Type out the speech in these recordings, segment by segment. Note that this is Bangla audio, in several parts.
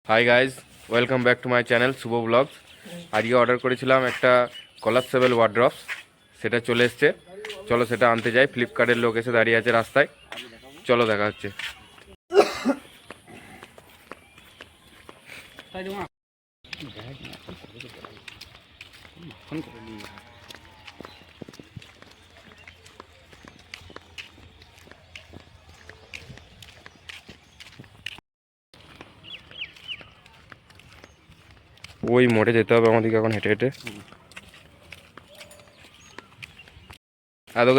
High guys, welcome back to my channel Shubho blogs. আজকে অর্ডার করেছিলাম একটা কলাপসেবল ওয়ার্ড্রপস, সেটা চলে এসছে। চলো সেটা আনতে যাই। ফ্লিপকার্টের লোক এসে দাঁড়িয়ে আছে রাস্তায়, চলো দেখা হচ্ছে। ওই মোড়ে যেতে হবে আমাদেরকে এখন হেঁটে হেঁটে।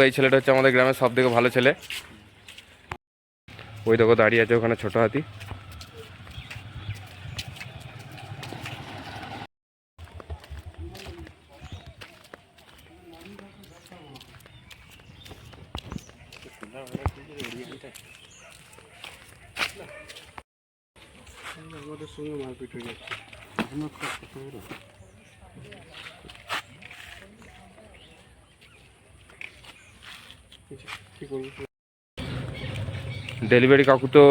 এই ছেলেটা হচ্ছে আমাদের গ্রামের সব থেকে ভালো ছেলে। ওই দেখো দাঁড়িয়ে আছে ওখানে ছোট হাতি। আমাদের সঙ্গে মারপিট হয়ে যাচ্ছে। ডেলিভারি কাকু তো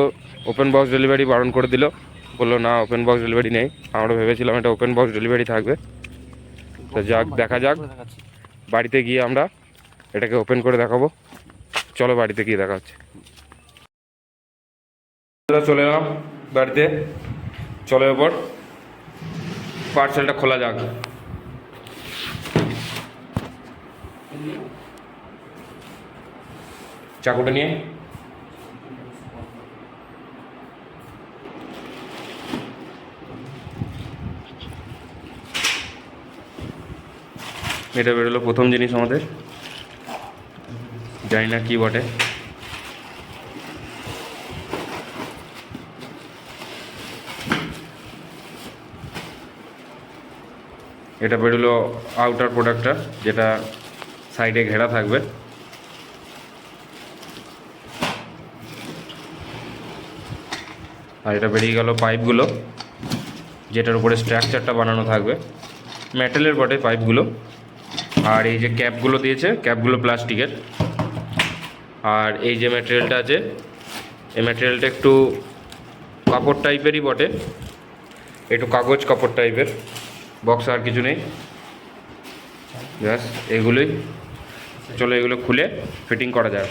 ওপেন বক্স ডেলিভারি বারণ করে দিল, বললো না ওপেন বক্স ডেলিভারি নেই। আমরা ভেবেছিলাম এটা ওপেন বক্স ডেলিভারি থাকবে। তো যাক, দেখা যাক। বাড়িতে গিয়ে আমরা এটাকে ওপেন করে দেখাবো। চলো বাড়িতে গিয়ে দেখা হচ্ছে। চলে এলাম বাড়িতে, চলো এরপর পার্সেলটা খোলা যাক। চাকুটা নিয়ে এটা বেরোলো প্রথম জিনিস আমাদের, জানি না কি বটে। এটা বেরোলো আউটার প্রোডাক্টটা, যেটা সাইডে ঘেরা থাকবে। আর এটা বেরিয়ে গেল পাইপগুলো, যেটার উপরে স্ট্রাকচারটা বানানো থাকবে। মেটালের বটে পাইপগুলো। আর এই যে ক্যাপগুলো দিয়েছে, ক্যাপগুলো প্লাস্টিকের। আর এই যে ম্যাটেরিয়ালটা আছে, এই ম্যাটেরিয়ালটা একটু কাপড় টাইপেরই বটে, একটু কাগজ কাপড় টাইপের। বক্স আর কিছু নেই, ব্যাস এগুলোই। চলো এগুলো খুলে ফিটিং করা যাক।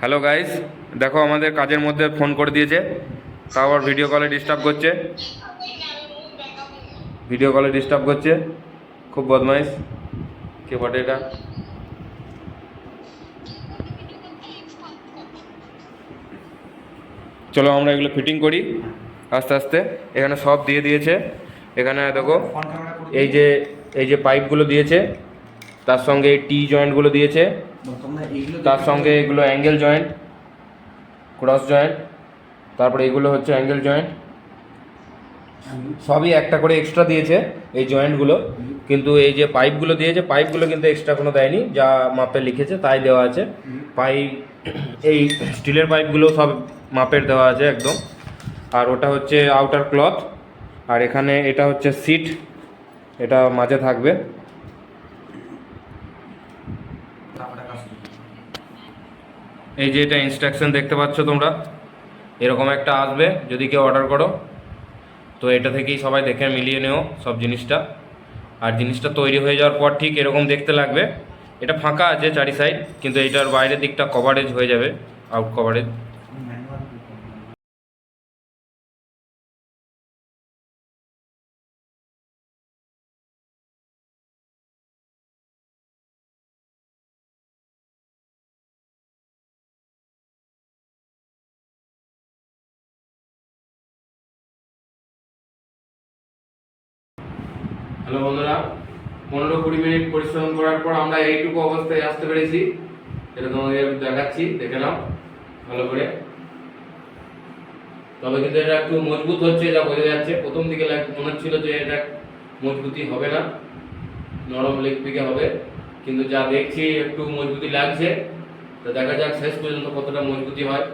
হ্যালো গাইস, দেখো আমাদের কাজের মধ্যে ফোন করে দিয়েছে, তাও আবার ভিডিও কলে ডিস্টার্ব করছে। ভিডিও কলে ডিস্টার্ব করছে, খুব বদমাইশ। কে বটে এটা? চলো আমরা এগুলো ফিটিং করি আস্তে আস্তে। এখানে সব দিয়ে দিয়েছে। এখানে দেখো এই যে পাইপগুলো দিয়েছে, তার সঙ্গে এই টি জয়েন্টগুলো দিয়েছে, তার সঙ্গে এগুলো অ্যাঙ্গেল জয়েন্ট, ক্রস জয়েন্ট, তারপরে এগুলো হচ্ছে অ্যাঙ্গেল জয়েন্ট। সবই একটা করে এক্সট্রা দিয়েছে এই জয়েন্টগুলো। কিন্তু এই যে পাইপগুলো দিয়েছে, পাইপগুলো কিন্তু এক্সট্রা কোনো দেয়নি, যা মাপে লিখেছে তাই দেওয়া আছে। পাইপ এই স্টিলের পাইপগুলো সব মাপের দেওয়া আছে একদম। আর ওটা হচ্ছে আউটার ক্লথ। আর এখানে এটা হচ্ছে সিট, এটা মাঝে থাকবে। এই যে এটা ইনস্ট্রাকশন দেখতে পাচ্ছ তোমরা, এরকম একটা আসবে যদি কেউ অর্ডার করো। তো এটা থেকেই সবাই দেখে মিলিয়ে নেও সব জিনিসটা। আর জিনিসটা তৈরি হয়ে যাওয়ার পর ঠিক এরকম দেখতে লাগবে। এটা ফাঁকা আছে চারি সাইড, কিন্তু এটার বাইরের দিকটা কভারেজ হয়ে যাবে, আউট কভারেজ। হ্যালো বন্ধুরা, 15-20 মিনিট পরিশ্রম করার পর আমরা এইটুকু অবস্থায় আসতে পেরেছি। এটা তোমাদের দেখাচ্ছি, দেখে নাও ভালো করে। তবে কিন্তু এটা একটু মজবুত হচ্ছে, যা বোঝা যাচ্ছে। প্রথম দিকে মনে হচ্ছিল যে এটা মজবুতি হবে না, নরম লেগ পিকে হবে, কিন্তু যা দেখছি একটু মজবুতি লাগছে। তো দেখা যাক শেষ পর্যন্ত কতটা মজবুতি হয়।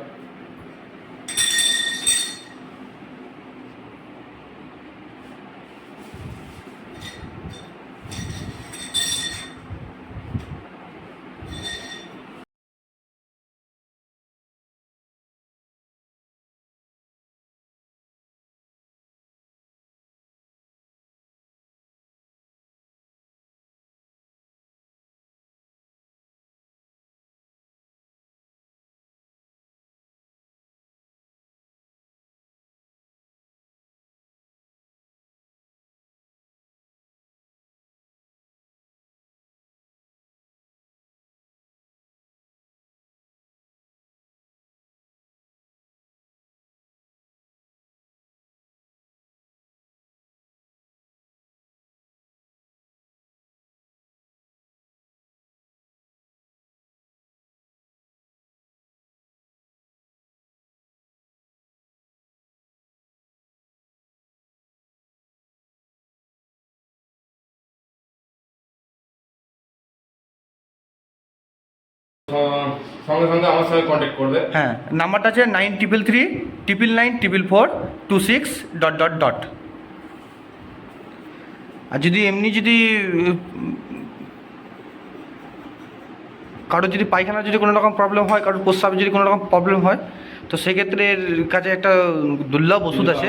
সঙ্গে সঙ্গে আমার সঙ্গে কন্ট্যাক্ট করবে। হ্যাঁ, নাম্বারটা আছে 9333994426 ... আর যদি এমনি যদি কারোর যদি পায়খানা যদি কোনো রকম প্রবলেম হয়, কারোর প্রস্রাবে যদি কোনো রকম প্রবলেম হয়, তো সেক্ষেত্রে এর কাছে একটা দুর্লভ ওষুধ আছে,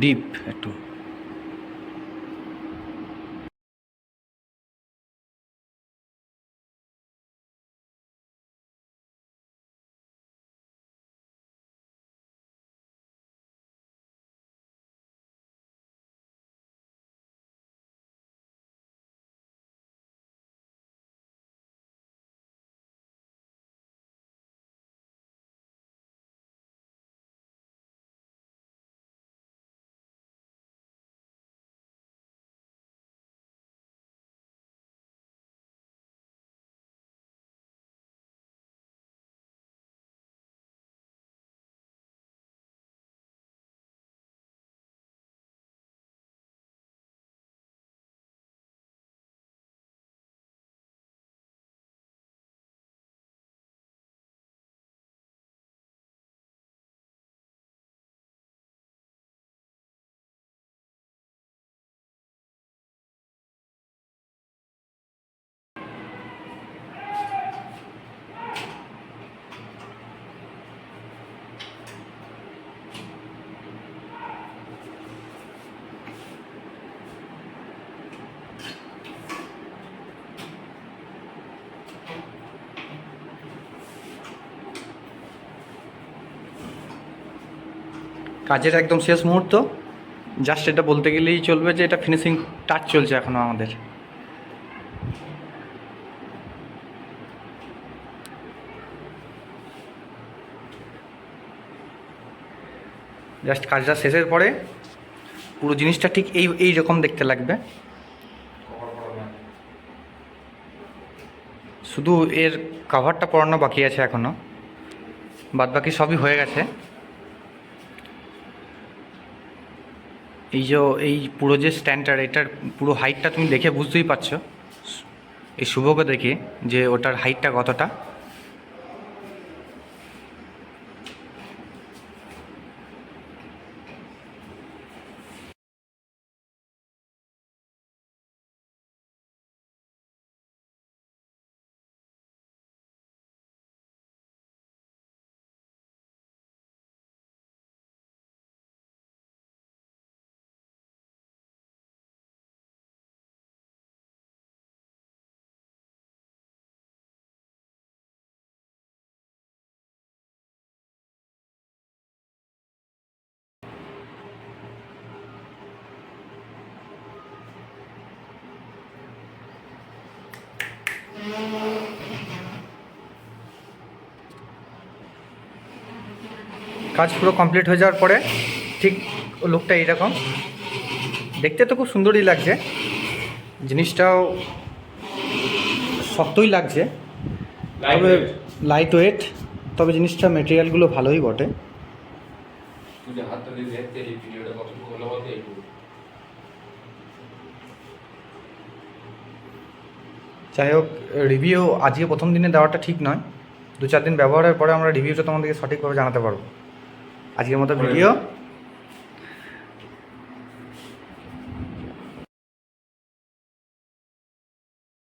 ডিপ একটু। কাজের একদম শেষ মুহূর্ত, জাস্ট এটা বলতে গেলেই চলবে যে এটা ফিনিশিং টাচ চলছে এখনও আমাদের। জাস্ট কাজটা শেষের পরে পুরো জিনিসটা ঠিক এই রকম দেখতে লাগবে। শুধু এর কভারটা পরানো বাকি আছে এখনও, বাদ বাকি সবই হয়ে গেছে। এই পুরো যে স্ট্যান্ডটা, এটার পুরো হাইটটা তুমি দেখে বুঝতেই পারছো, এই শুভকে দেখে, যে ওটার হাইটটা কতটা। কাজ পুরো কমপ্লিট হয়ে যাওয়ার পরে ঠিক লুকটা এইরকম দেখতে, তো খুব সুন্দরই লাগছে, জিনিসটাও শক্তই লাগছে, তবে লাইট ওয়েট, তবে জিনিসটা মেটেরিয়ালগুলো ভালোই বটে। যাই হোক, রিভিউ আজকে প্রথম দিনে দেওয়াটা ঠিক নয়, 2-4 দিন ব্যবহারের পরে আমরা রিভিউটা তোমাদেরকে সঠিকভাবে জানাতে পারবো। আজকের মতো ভিডিও